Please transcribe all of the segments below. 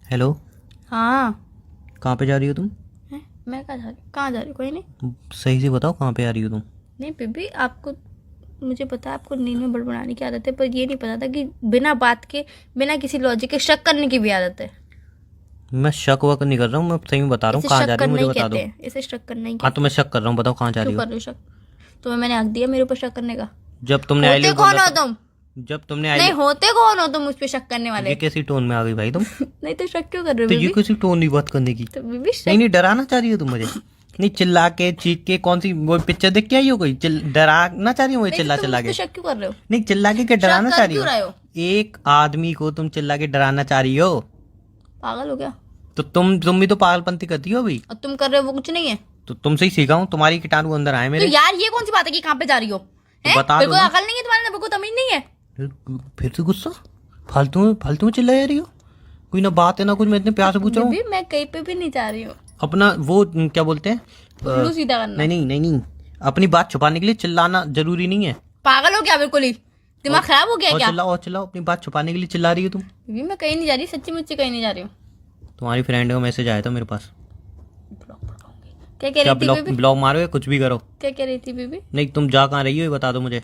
Hello. हाँ। कहाँ पे जा रही हो तुम? हैं? मैं कहाँ जा रही हूँ? कोई नहीं। सही से बताओ कहाँ पे जा रही हो तुम? नहीं बेबी, आपको मुझे पता है आपको नींद में बड़बड़ाने की आदत है, पर ये नहीं पता था कि बिना बात के, बिना किसी लॉजिक के शक करने की भी आदत है। मैं शक वक नहीं कर रहा हूँ, मैं सही में बता रहा हूँ इसे कहाँ शक जा रही हो, करना मुझे ही बता कहते दो। हैं, इसे शक करना ही हाँ तो कहते मैं शक कर रहा हूँ, बताओ कहाँ जा हैं। रही क्यों हो? कर रहे हो शक? तुम्हें मैंने हक दिया मेरे ऊपर शक करने का? जब तुमने आई होते लव कौन बोला हो था। तुम? जब तुमने आई नहीं, होते कौन हो तुम मुझ पे शक करने वाले? ये कैसी टोन में आ गई भाई तुम? नहीं तो शक क्यों कर रहे हो तो ये बेबी? कैसी टोन नहीं बात करने की? तो बेबी शक। नहीं नहीं, डराना चाह रही हो तुम मुझे? नहीं, चिल्ला के चीख के कौन सी वो पिक्चर देख के आई हो कोई? डराना चाह रही हो मुझे? नहीं चिल्ला तो तुम चिल्ला मुझ पे के? शक क्यों कर रहे हो? नहीं, चिल्ला के क्या डराना शक चाह कर रही क्यों रहे हो? हो? एक आदमी को तुम चिल्ला के डराना चाह रही हो? पागल हो गया? तो तुम भी तो पागलपंती करती हो अभी। और तुम कर रहे हो वो कुछ नहीं है। तो तुमसे ही सीखा हूँ, तुम्हारी कीटाणु अंदर आए तो मेरे। यार ये कौन सी बात है कि कहाँ पे जा रही हो? तो हैं? बता दो बिल्कुल ना। अकल नहीं है तुम्हारे, बिल्कुल तमीज नहीं है। फिर से गुस्सा? फालतू फालतू में चिल्ला रही हो? कोई ना बात है ना कुछ, मैं इतने प्यार से पूछ रहा हूँ। बेबी मैं कहीं पे भी नहीं जा रही हूँ। अपना वो क्या बोलते हैं, उल्लू सीधा करना। नहीं नहीं नहीं नहीं, अपनी बात छुपाने के लिए चिल्लाना जरूरी नहीं है। पागल हो गया बिल्कुल ही? दिमाग खराब हो गया और क्या? चिल्लाओ और चिल्लाओ, अपनी बात छुपाने के लिए चिल्ला रही हो तुम। बेबी मैं कहीं नहीं जा रही, सच्ची मुच्ची कहीं नहीं जा रही हूँ। तुम्हारी फ्रेंड का मैसेज आया था मेरे पास। क्या कह क्या रही थी ब्लॉक बेबी? ब्लॉक मारो या कुछ भी करो। क्या कह रही थी बेबी? नहीं, तुम जा कहाँ रही हो ये बता दो मुझे।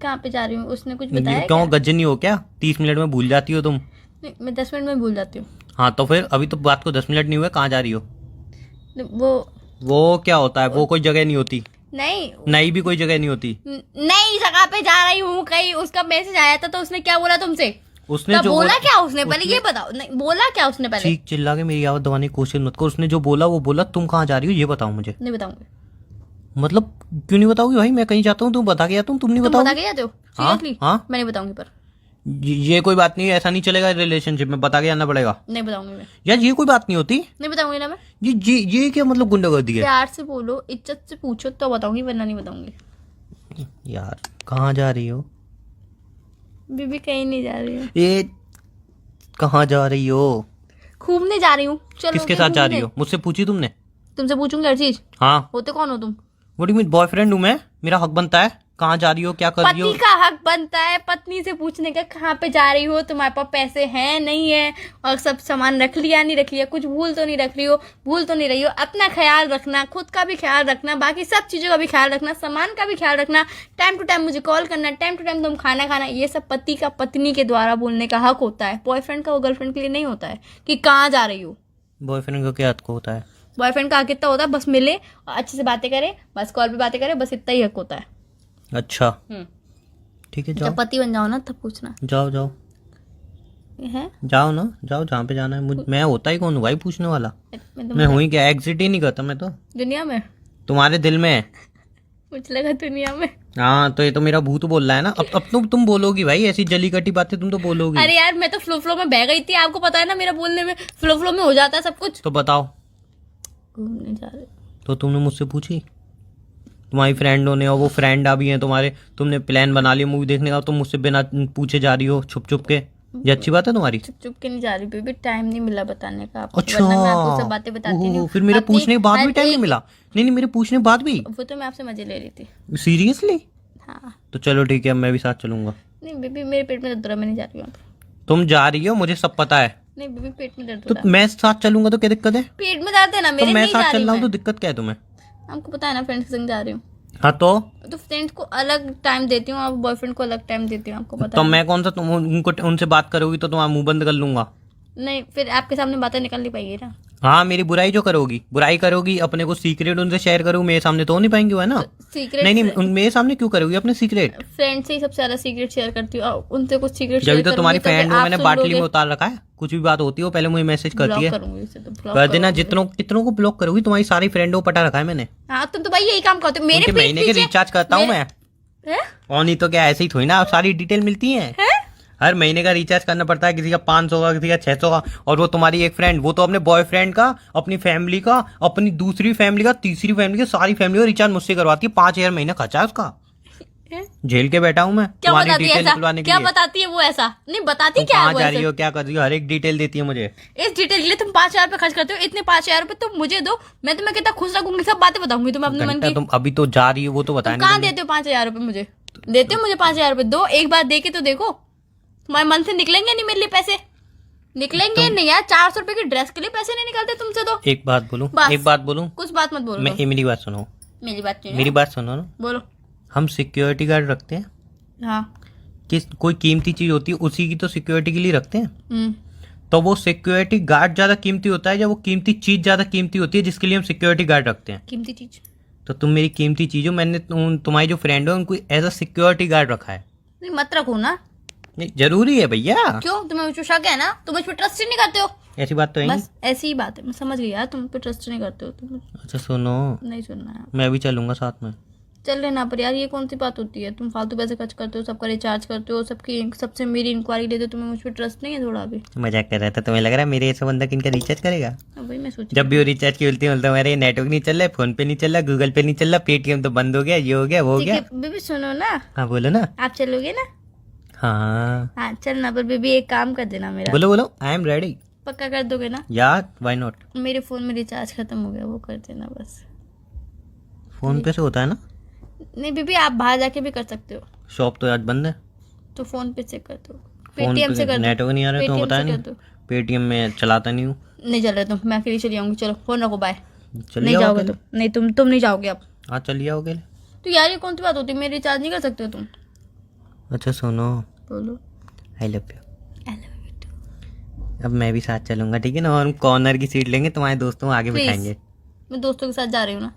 कहाँ पे जा रही हूँ उसने कुछ बताया क्यों, क्या? गजनी हो क्या? 30 मिनट में भूल जाती हो तुम। नहीं, मैं 10 मिनट में भूल जाती हूँ। हाँ तो फिर अभी तो बात को 10 मिनट नहीं हुए, कहाँ जा रही हो? वो क्या होता है? वो कोई जगह नहीं होती। नहीं नहीं भी कोई जगह नहीं होती। नई जगह पे जा रही हूँ कहीं, उसका मैसेज आया था तो उसने क्या बोला तुमसे? उसने तो जो बोला क्या उसने पहले ये बताओ। नहीं बोला क्या उसने पहले? चीख चिल्ला के मेरी आवाज दबाने की कोशिश मत करो। उसने जो बोला वो बोला। तुम कहाँ जा रही हो ये बताओ मुझे। नहीं बताऊंगी। मतलब क्यों नहीं बताओगी भाई? मैं कहीं जाता हूँ तुम बता के जाता हूँ, तुम नहीं तुम बताओ? बता के जाते हो? हाँ, सीरियसली? हाँ। मैं नहीं बताऊंगी पर। ये कोई बात नहीं है, ऐसा नहीं चलेगा रिलेशनशिप में, बता के जाना पड़ेगा। नहीं बताऊंगी मैं। यार ये कोई बात नहीं होती। नहीं बताऊंगी ना मैं। ये क्या मतलब गुंडागर्दी है? प्यार से बोलो, इज्जत से पूछो तो बताऊंगी, वरना नहीं बताऊंगी। यार कहाँ जा रही हो? बीबी कहीं नहीं जा रही हूँ। ये कहाँ जा रही हो? घूमने जा रही हूँ। चलो किसके साथ जा रही हो? मुझसे पूछी तुमने? तुमसे पूछूंगी हर चीज। हाँ। होते कौन हो तुम? What do mean? बॉयफ्रेंड हूँ मैं, मेरा हक बनता है। कहाँ जा रही हो, क्या कर रही हो? पति का हक बनता है पत्नी से पूछने का, कहाँ पे जा रही हो, तुम्हारे पास पैसे हैं नहीं है, और सब सामान रख लिया नहीं रख लिया, कुछ भूल तो नहीं रख रही हो, भूल तो नहीं रही हो। अपना ख्याल रखना, खुद का भी ख्याल रखना, बाकी सब चीजों का भी ख्याल रखना, सामान का भी ख्याल रखना, टाइम टू टाइम मुझे कॉल करना, टाइम टू टाइम तुम खाना खाना, ये सब पति का पत्नी के द्वारा बोलने का हक होता है। बॉयफ्रेंड का वो गर्लफ्रेंड के लिए नहीं होता है कि कहाँ जा रही हो। बॉयफ्रेंड का क्या हक होता है? बॉयफ्रेंड का हक इतना होता है बस मिले और अच्छे से बातें करे, बस कॉल पे बातें करे, बस इतना ही हक होता है। अच्छा ठीक है, जाओ जब पति बन जाओ ना तब पूछना जाओ जाओ है। जाओ ना, जाओ जहाँ पे जाना है। मैं होता ही कौन हूँ भाई पूछने वाला? मैं मैं हूँ ही क्या? एग्जिट ही नहीं करता मैं तो दुनिया में। तुम्हारे दिल में। मुझे लगा दुनिया में। हाँ तो ये तो मेरा भूत बोल रहा है ना। अब तुम बोलोगी भाई, ऐसी जली कटी बातें तुम तो बोलोगी। अरे यार मैं तो फ्लो में बह गई थी, आपको पता है ना मेरा बोलने में फ्लो में हो जाता है सब कुछ। तो बताओ। घूमने जा रहे। तो तुमने मुझसे पूछी? तुम्हारी फ्रेंडों ने, और वो फ्रेंड अभी हैं तुम्हारे, तुमने प्लान बना लिया मूवी देखने का, तुम मुझसे बिना पूछे जा रही हो छुप छुप के। ये अच्छी बात है तुम्हारी? चुप चुप के नहीं जा रही बेबी, टाइम नहीं मिला बताने का आपको। अच्छा, वरना मैं आपको सब बातें बताती नहीं हूँ। फिर मेरे अपनी पूछने के बाद भी हर टाइम नहीं एक- मिला? नहीं नहीं, मेरे पूछने के बाद भी? वो तो मैं आपसे मजे ले रही थी। सीरियसली? हाँ। तो चलो ठीक है, मैं भी साथ चलूंगा। नहीं बेबी मेरे पेट में दर्द हो रहा है, मैं नहीं जा रही हूँ। तुम जा रही हो मुझे सब पता है। नहीं बेबी पेट में दर्द हो तो रहा है। मैं साथ चलूंगा तो क्या दिक्कत है? पेट में दर्द है ना तो मेरे, मैं नहीं जा साथ रही चल रहा हूँ मैं। तो दिक्कत क्या है तुम्हें? आपको पता है ना फ्रेंड्स के संग जा रही हूँ। हाँ तो फ्रेंड्स को अलग टाइम देती हूँ और बॉयफ्रेंड को अलग टाइम देती हूँ, आपको पता तो है। मैं कौन सा तुम उनको उनसे बात करोगी तो तुम्हारा मुंह बंद कर लूंगा? नहीं फिर आपके सामने बातें निकल नहीं पाएगी ना। हाँ, मेरी बुराई जो करोगी, बुराई करोगी, अपने को सीक्रेट उनसे शेयर करोगी, मेरे सामने तो हो नहीं पाएंगे वो, है ना? सीक्रेट नहीं नहीं, मेरे सामने क्यों करोगी अपने सीक्रेट? फ्रेंड से ही सबसे ज्यादा सीक्रेट शेयर करती हूँ और उनसे कुछ सीक्रेट जब तो तुम्हारी फ्रेंड हो मैंने बाटली में उतार रखा है, कुछ भी बात होती है वो पहले मुझे मैसेज करती है। करूंगी उसे तो ब्लॉक कर देना, कितनों को ब्लॉक करोगी? तुम्हारी सारी फ्रेंडों को पटा रखा है मैंने। हाँ तुम तो भाई यही काम करते हो मेरे उनके महीने के रिचार्ज करता हूँ मैं। हैं? और नहीं तो क्या, ऐसे ही थोड़ी ना सारी डिटेल मिलती है। हर महीने का रिचार्ज करना पड़ता है, किसी का 500 का, किसी का 600 का। और वो तुम्हारी एक फ्रेंड, वो तो अपने बॉयफ्रेंड का, अपनी फैमिली का, अपनी दूसरी फैमिली का, तीसरी फैमिली का, सारी फैमिली का रिचार्ज मुझसे करवाती है। 5000 महीना खर्चा है उसका। हैं? झेल के बैठा हूँ मैं क्या तुम्हारी बताती है डिटेल ऐसा? निकलवाने के क्या लिए। बताती है वो ऐसा? नहीं बताती तुम क्या है कहाँ वो जा रही ऐसा? हो, क्या कर रही हो, हर एक डिटेल देती है मुझे। इस डिटेल के लिए तुम 5000 रुपए खर्च करते हो, इतने 5000 रुपए तुम मुझे दो, मैं तुम्हें कितना खुश रखूंगी, सब बातें बताऊंगी तुम्हें अपने मन घंटा की। तुम अभी तो जा रही हो, वो तो बताया कहाँ नहीं देते हो 5000 रुपए मुझे? देते हो मुझे 5000 रुपए? दो, एक बार दे के तो देखो, तुम्हारे मन से निकलेंगे नहीं मेरे लिए पैसे। निकलेंगे नहीं यार, 400 रुपए की ड्रेस के लिए पैसे नहीं निकलते तुमसे तो। एक बात बोलूं, बस। एक बात बोलूं, कुछ बात मत बोलो। मेरी बात सुनो, मेरी बात सुनो। मेरी बात सुनो ना। बोलो। हम सिक्योरिटी गार्ड रखते हैं, हाँ। किस कोई कीमती चीज होती है उसी की तो सिक्योरिटी के लिए रखते हैं। हम्म। तो वो सिक्योरिटी गार्ड ज्यादा कीमती होता है या वो कीमती चीज ज्यादा कीमती होती है जिसके लिए हम सिक्योरिटी गार्ड रखते हैं? कीमती चीज। तो तुम मेरी कीमती चीज हो, मैंने तुम्हारी जो फ्रेंड हो उनको एज अ सिक्योरिटी गार्ड रखा है। नहीं मत रखो ना। नहीं जरूरी है भैया। क्यों, तुम्हें मुझ पर शक है ना? तुम मुझ पर ट्रस्ट ही नहीं करते हो। ऐसी बात तो है नहीं। बस ऐसी ही बात है, मैं समझ गई यार, तुम पे ट्रस्ट नहीं करते हो तुम। अच्छा सुनो, नहीं सुनना है। मैं भी चलूंगा साथ में। चल लेना, पर यार ये कौन सी बात होती है? तुम फालतू पैसे खर्च करते हो, सबका रिचार्ज करते हो, सबसे मेरी इंक्वायरी लेते हो, तुम्हें मुझ पर ट्रस्ट नहीं है थोड़ा भी? मजाक कर रहा था, तुम्हें लग रहा है मेरे ऐसा बंदा किनका रिचार्ज करेगा? अब वही मैं सोच जब भी वो रिचार्ज की बोलती है मेरे नेटवर्क नहीं चल रहा है, फोन पे नहीं चल रहा, गूगल पे नहीं चल रहा, पेटीएम तो बंद हो गया, ये हो गया, वो हो ठीक गया। है बेबी, सुनो ना। हाँ बोलो ना। आप चलोगे ना? हाँ हाँ चल ना, पर बेबी एक काम कर देना मेरा। बोलो बोलो, आई एम रेडी। पक्का कर दोगे ना? यार व्हाई नॉट। मेरे फोन में रिचार्ज खत्म हो गया, वो कर देना बस। फोन पे से होता है ना? नहीं बेबी, आप बाहर जाके भी कर सकते हो। शॉप तो आज बंद है। तो फोन पे से कर दो, फोन पेटीएम से पे कर दो। नेटवर्क नहीं आ रहा है, तुम्हें पेटीएम बताया से नहीं? कर दो। पेटीएम में चलाता नहीं हूँ। नहीं चल रहे तुम, मैं अकेली चली जाऊंगी। चलो फोन रखो, बाय। चलिए नहीं जाओगे तुम, नहीं तुम नहीं जाओगे अब। हाँ चलिए आओगे। तो यार ये कौन सी बात होती है? मेरे रिचार्ज नहीं कर सकते हो तुम? अच्छा सुनो, बोलो। I love you. I love you too। अब मैं भी साथ चलूंगा, ठीक है ना? और हम कॉर्नर की सीट लेंगे, तुम्हारे दोस्तों को आगे Please। बिठाएंगे। मैं दोस्तों के साथ जा रही हूँ ना।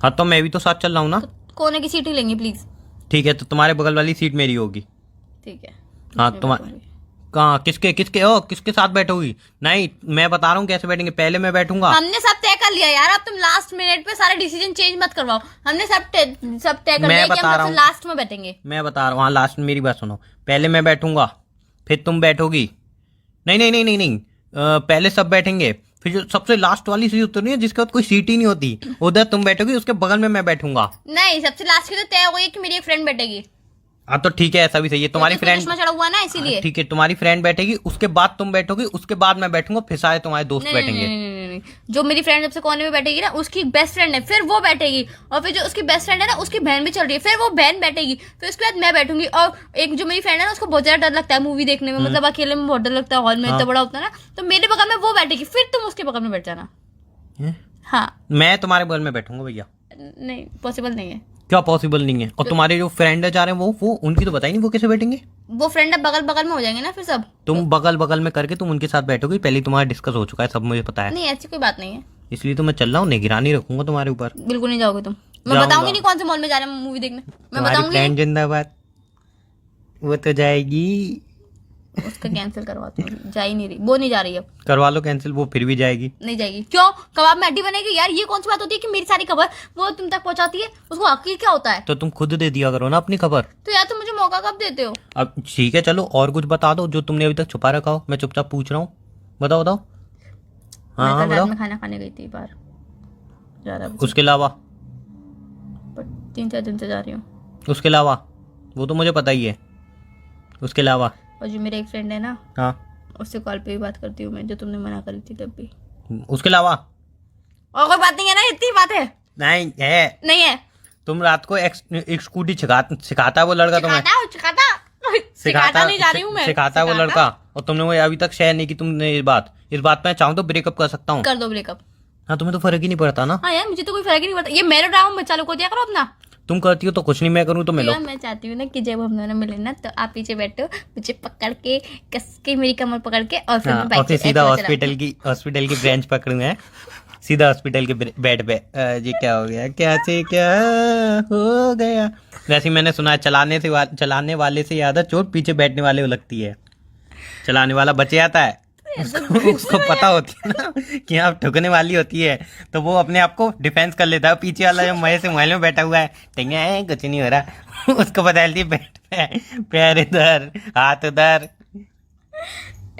हाँ तो मैं भी तो साथ चल रहा हूँ ना। कोने की सीट ही लेंगे प्लीज। ठीक है, तो तुम्हारे बगल वाली सीट मेरी होगी। ठीक है। हाँ मैं तुम्हारे बैठूंगी। कहाँ, किसके साथ बैठोगी? नहीं मैं बता रहा हूँ कैसे बैठेंगे, पहले मैं बैठूंगा। हमने सब तय कर लिया यार, अब तुम लास्ट मिनट पे सारे डिसीजन चेंज मत करवाओ। हमने सब तय कर लिया कि बता हम रहा सबसे हूँ। लास्ट में बैठेंगे। मैं बता रहा हूँ, हाँ लास्ट में मेरी बात सुनो। पहले मैं बैठूंगा, फिर तुम बैठोगी। नहीं नहीं नहीं नहीं नहीं, पहले सब बैठेंगे, फिर जो सबसे लास्ट वाली सीट उतरनी है जिसके बाद कोई सीट ही नहीं होती, उधर तुम बैठोगी, उसके बगल में मैं बैठूंगा। नहीं, सबसे लास्ट की तो तय हो गई है कि मेरी एक फ्रेंड बैठेगी। हाँ तो ठीक है, ऐसा भी सही है। तुम्हारी क्योंकि फ्रेंड चश्मा चढ़ा हुआ है ना, इसीलिए। ठीक है, तुम्हारी फ्रेंड बैठेगी, उसके बाद तुम बैठोगी, उसके बाद मैं बैठूंगा, फिर सारे तुम्हारे दोस्त नहीं, बैठेंगे। नहीं, नहीं, नहीं, नहीं। जो मेरी फ्रेंड सबसे कोने में बैठेगी ना, उसकी बेस्ट फ्रेंड है, फिर वो बैठेगी। और फिर जो उसकी बेस्ट फ्रेंड है ना, उसकी बहन भी चल रही है, फिर वो बहन बैठेगी। फिर उसके बाद मैं बैठूंगी। और एक जो मेरी फ्रेंड है ना, उसको बहुत ज्यादा डर लगता है मूवी देखने में, मतलब अकेले में बहुत डर लगता है, हॉल में इतना बड़ा होता है ना, तो मेरे बगल में वो बैठेगी, फिर तुम उसके बगल में बैठ जाना। हैं? हाँ। मैं तुम्हारे बगल में बैठूंगा भैया। नहीं पॉसिबल नहीं है। क्या पॉसिबल नहीं है? और तुम्हारे जो फ्रेंड है जा रहे हैं वो उनकी तो बताई नहीं, वो कैसे बैठेंगे? वो फ्रेंड अब बगल बगल में हो जाएंगे ना फिर सब। तुम बगल बगल में करके तुम उनके साथ बैठोगे, पहले तुम्हारा डिस्कस हो चुका है, सब मुझे पता है। नहीं ऐसी कोई बात नहीं है। इसलिए तो मैं चल रहा हूँ, निगरानी रखूंगा तुम्हारे ऊपर। बिल्कुल नहीं जाओगे तुम। मैं जाऊंगा। बताऊंगी नहीं कौन से मॉल में जा रहे हैं मूवी देखने, मैं तुम्हारी बताऊंगी फ्रेंड नहीं। जिंदाबाद, वो तो जाएगी। उसका कैंसिल करवाती हूँ, जा ही नहीं रही, वो नहीं जा रही अब। करवा लो कैंसिल, वो फिर भी जाएगी। नहीं जाएगी। क्यों? कबाब में हड्डी बनेगी यार? ये कौन सी बात होती है कि मेरी सारी खबर वो तुम तक पहुंचाती है? उसको हकीर क्या होता है? तो तुम खुद दे दिया करो ना अपनी खबर। तो यार तुम मुझे मौका कब देते हो? अब ठीक है चलो, और कुछ बता दो जो तुमने अभी तक छुपा रखा हो, मैं चुपचाप पूछ रहा हूँ। बताओ बताओ। मैं हाँ कल रात बताओ। में खाना खाने गई थी बाहर, 11 बजे, उसके अलावा? पर 3-4 दिन से जा रही हूँ। उसके अलावा? वो तो मुझे पता ही है। उसके अलावा? और जो मेरा एक फ्रेंड है ना, हाँ उससे कॉल पे भी बात करती हूँ मैं, जो तुमने मना करी थी तब भी। उसके अलावा? और कोई बात नहीं है ना? इतनी बात है? नहीं है। नहीं है। तुम रात को एक स्कूटी सिखाता है वो लड़का तुम्हें? सिखाता नहीं जा रही हूँ मैं। सिखाता है वो लड़का, और तुमने वो अभी तक शेयर नहीं की तुमने। इस बात पे चाहूँ तो ब्रेकअप कर सकता हूँ। कर दो ब्रेकअप। हाँ तुम्हें तो फर्क ही नहीं पड़ता ना। हाँ यार मुझे तो कोई फर्क ही नहीं पड़ता। ये मेरा ड्रामा मत चालू कर दिया करो अपना। तुम करती हो तो कुछ नहीं, मैं करूँ तो मिलो। यार मैं चाहती हूँ ना कि जब हम दोनों मिले ना, तो आप पीछे बैठो, मुझे पकड़ के कस के मेरी कमर पकड़ के, और फिर हाँ, मैं बाइक और फिर से सीधा एक्टिवा हॉस्पिटल की ब्रांच पकड़ूंगा है, सीधा हॉस्पिटल के बेड पे। ये क्या हो गया, क्या से क्या हो गया? वैसे ही मैंने सुना है, चलाने वाले से ज्यादा चोट पीछे बैठने वाले को लगती है। चलाने वाला बच जाता है, उसको पता होती है ना कि आप ठुकने वाली होती है, तो वो अपने आप को डिफेंस कर लेता है। पीछे वाला जो मजे से मोबाइल में बैठा हुआ है, टिंगा है कुछ नहीं हो रहा, उसको बता देती है बैठ पे, पैर इधर हाथ उधर।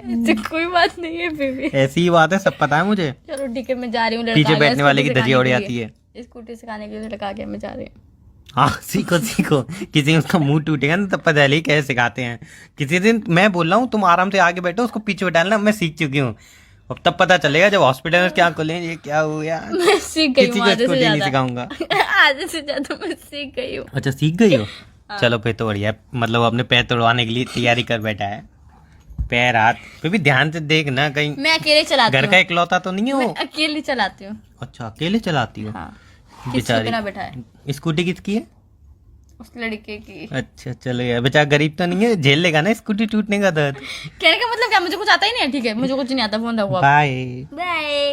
ऐसी कोई बात नहीं है बेबी। ऐसी ही बात है, सब पता है मुझे। चलो ठीक है, मैं जा रही हूँ। लड़का पीछे आ गया बैठने वाले की स्कूटी धजिया उड़ सिखाने के जाती है। लिए। स्कूटी सिखाने के लिए लड़का आ गया, मैं जा रही हूँ। हाँ सीखो सीखो, किसी दिन उसका मुंह टूटेगा ना तब पता चलेगी कैसे सिखाते हैं। किसी दिन मैं बोल रहा हूँ तुम आराम से आगे बैठो, उसको पीछे बैठाना, मैं सीख चुकी हूँ। अब तब पता चलेगा जब हॉस्पिटल में क्या खोले, ये क्या हो गया। मैं सीख गई किसी हूँ को आधे से स्कूटी नहीं ज्यादा। सिखाऊंगा। आधे से ज्यादा मैं सीख गई हूँ। अच्छा सीख गई हो? चलो फिर तो बढ़िया है, मतलब अपने पैर तोड़वाने के लिए तैयारी कर बैठा है। पैर हाथ फिर भी ध्यान से देख ना कहीं मैं अकेले चलाती घर हूँ। का इकलौता तो नहीं है मैं वो। अकेले चलाती हूँ। अच्छा अकेले चलाती हो। हाँ, किसी पे ना बैठाए। स्कूटी किसकी है? उस लड़के की। अच्छा चलो यार, बेचारा गरीब तो नहीं है, झेल लेगा ना स्कूटी टूटने का दर्द। कहने का मतलब क्या, मुझे कुछ आता ही नहीं है। ठीक है, मुझे कुछ नहीं आता। फोन रखो। बाय। बाय।